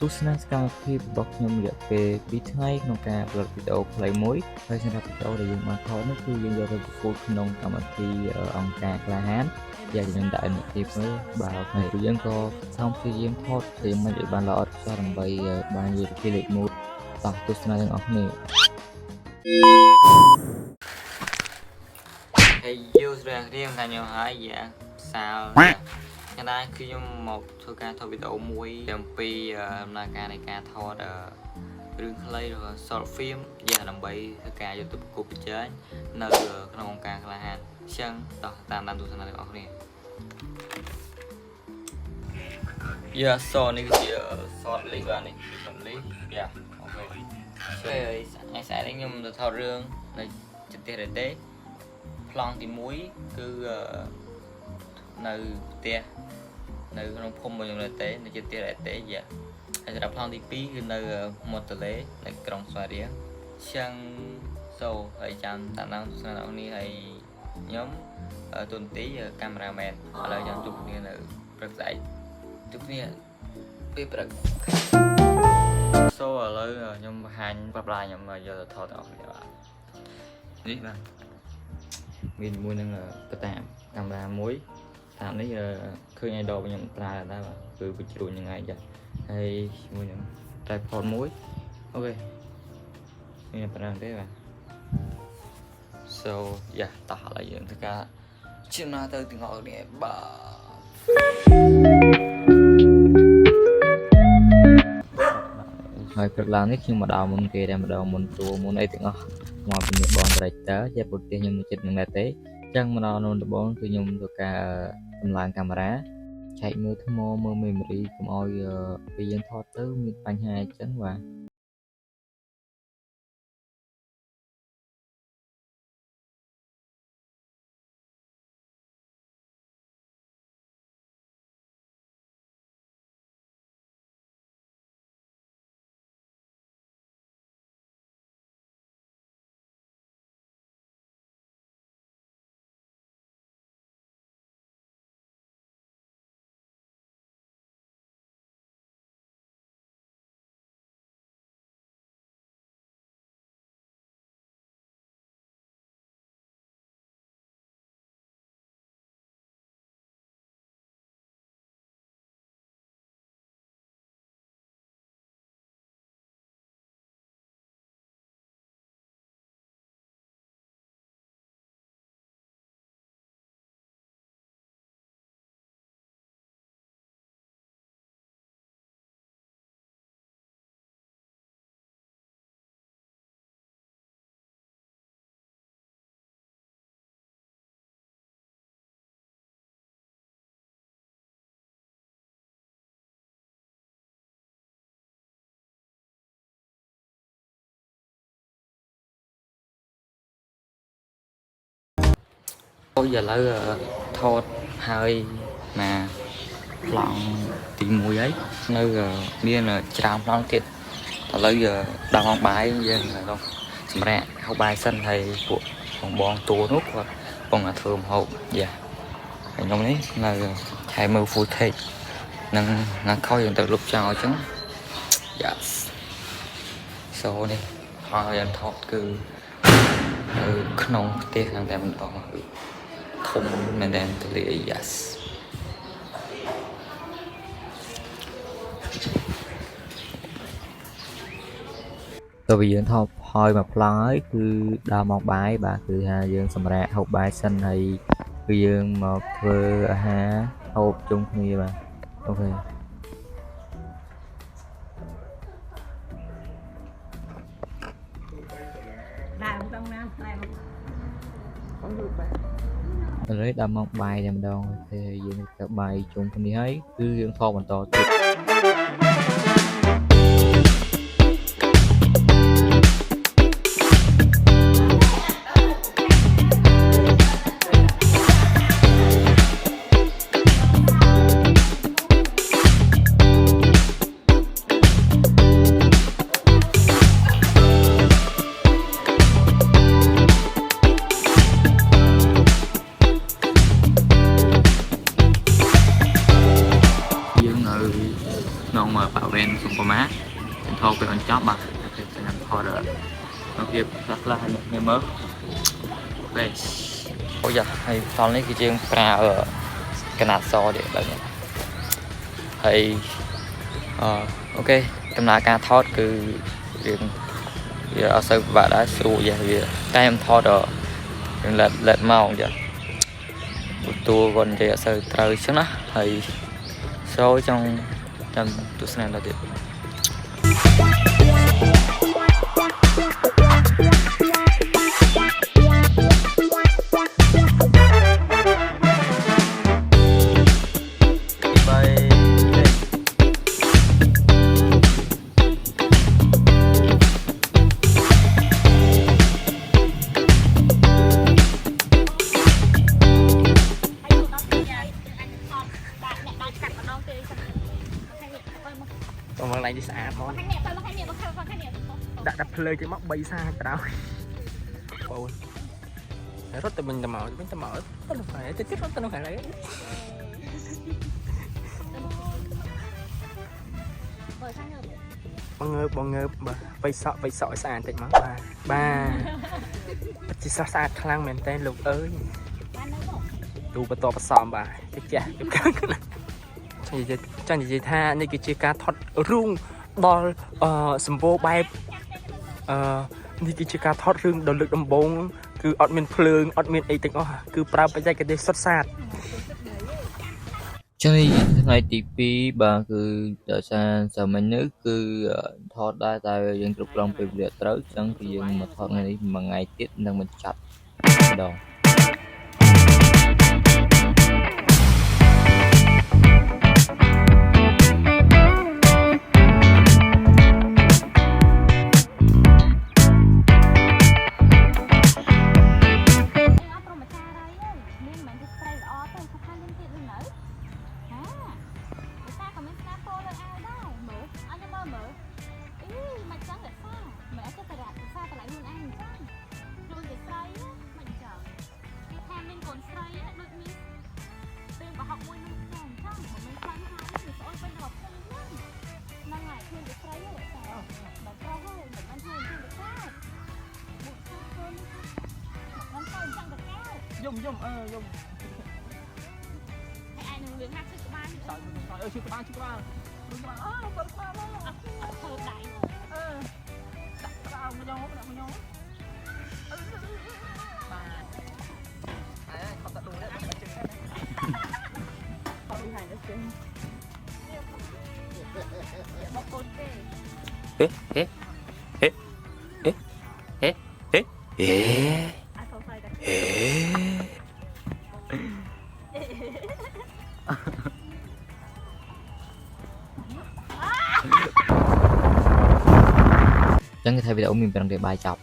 ទស្សនាសកម្មភាពរបស់ខ្ញុំរយៈពេល2ថ្ងៃក្នុងការផលិតវីដេអូខ្លីមួយហើយសម្រាប់វីដេអូដែលយើងបានថតនោះគឺយើងយកទៅប្រកួតក្នុងកម្មវិធីអង្គការក្លាហានដែលខ្ញុំដាក់ឲ្យអ្នកទីមើលបាទហើយយើងក៏ខំព្យាយាមថតធ្វើមិនឲ្យបានល្អឥតខ្ចោះដើម្បីបានយកទៅលេខ1តោះទស្សនាទាំងអស់គ្នាហើយយូរស្រាប់គ្នាខ្ញុំហើយយ៉ាសាលយ៉ាងណាគឺខ្ញុំមកធ្វើការថតវីដេអូមួយអំពីដំណើរការនៃការថតរឿងខ្លីឬ short film យ៉ាងដើម្បីធ្វើការយកទៅប្រកួតប្រជែងនៅក្នុងអង្គការក្លាហានអញ្ចឹងតោះតាមទស្សនាទាំងអស់គ្នាយ៉ានេះគឺជា short link បាទនេះ short link យ៉ាអូខេហើយថ្ងៃស្អែកនេះខ្ញុំទៅថតរឿងនៅប្រទេសរ៉េតេប្លង់ទី1គឺនៅផ្ទះនៅក្នុងភូមិរបស់ខ្ញុំរ៉េតេនៅជាផ្ទះរ៉េតេយ៉ាហើយសម្រាប់ប្លង់ទី2គឺនៅមាត់ទន្លេនៅក្រុងស្វាយរៀងចឹងហើយចាំតាមទស្សនាអ្នកនេះហើយខ្ញុំទូនទីកាមេរ៉ាមែនឥឡូវយើងជួបគ្នានៅព្រឹកស្អែកជួបគ្នាពេលព្រឹកឥឡូវខ្ញុំបង្ហាញប្រាប់ឡាខ្ញុំយកទៅថតដល់គ្នាបាទនេះបាទមានមួយនឹងកតាបកាមេរ៉ាមួយតាមនេះឃើញ idol របស់ខ្ញុំប្រើដែរបាទគឺវាជ្រួញយ៉ាងឯងចាហើយជាមួយនឹង tripod មួយអូខេនេះប៉ុណ្ណឹងទេបាទយ៉ាតោះឥឡូវយើងធ្វើការជិះមកទៅទាំងអស់គ្នាបាទហើយព្រឹកឡើងនេះខ្ញុំមកដល់មុនគេតែម្ដងមុនតួមុនអីទាំងអស់មកពីបង director ជាប្រទេសខ្ញុំនៅចិត្តនឹងដែរទេអញ្ចឹងមកដល់នោះដំបូងគឺខ្ញុំធ្វើការតម្លើងកាមេរ៉ាចែកមើលថ្មមើល memory កុំឲ្យពេលយើងថតទៅមានបញ្ហាអញ្ចឹងបាទឥឡូវថតហើយណាប្លង់ទី1ហើយនៅមានច្រើនប្លង់ទៀតឥឡូវដល់ម៉ោងបាយយើងដល់សម្រាប់ហូបបាយសិនហើយពួកបងតួនោះគាត់បងធ្វើម្ហូបយ៉ាហើយខ្ញុំនេះនៅថែមើល footage នឹងខុសយើងទៅលុបចោលអញ្ចឹងយ៉ានេះហើយយើងថតគឺនៅក្នុងផ្ទះខាងតែម្ដងគឺធំមែនទន្លេយ៉ាស់តើវាយើងថតហើយមកប្លង់ហើយគឺដល់ម៉ោងបាយបាទគឺថាយើងសម្រាប់ហូបបាយសិនហើយគឺយើងមកធ្វើអាហារហូបជុំគ្នាបាទអូខេដល់ដល់ម៉ោងបាយតែម្ដងទេយើងទៅបាយជុំគ្នាហើយគឺយើងថតបន្តទៀត ក្នុងបាក់វេនសុំប្រមាខ្ញុំថតពេលអញ្ចប់បាទខ្ញុំថតនៅភាពខ្លះៗនេះមើលអូយ៉ាហើយតនេះគឺយើងប្រើកណាត់សទៀតបាទហើយអូខេដំណើរការថតគឺយើងវាអត់សូវពិបាកដែរស្រួលយ៉ាវាតែខ្ញុំថតយើងletមកយ៉ាតួគាត់និយាយអត់សូវត្រូវចឹងណាហើយចូលចង់ចាំទស្សនាដល់ទៀតមកឡើងនេះស្អាតមកដាក់ភ្លើងទៅមក3សាក្រោយបងរត់ទៅវិញទៅមកទៅនោះហើយទៅទៀតរត់ទៅនោះហើយឡើយបងងើបបាទបិសក់ឲ្យស្អាតតិចមកបាទជាស្អាតខ្លាំងមែនតើលោកអើយទូបន្តផ្សំបាទចាស់ចង់និយាយថានេះគឺជាការថតរូងដល់សម្បូរបែបនេះគឺជាការថតរឿងដ៏លើកដំបូងគឺអត់មានភ្លើងអត់មានអីទាំងអស់គឺប្រើបច្ចេកទេសសុទ្ធសាធចឹងនេះថ្ងៃទី2បាទគឺដោយសារសម័យនេះគឺថតដែរតែយើងគ្រប់គ្រងពេលវេលាត្រូវចឹងគឺយើងមកថតថ្ងៃនេះមួយថ្ងៃទៀតនឹងបញ្ចប់ម្ដងយំឲ្យអានឹងរឿងហាក់ឈឺក្បាលឈឺក្បាលបាត់ក្បាលធ្វើដៃដាក់ក្បាលមកយកដាក់មកយកបាទហើយខំតាដួលនេះជិះខំហើយទៅជិះមកកូនទេអេចឹងគេថាវីដេអូមានប្រឹងតែបាយចប់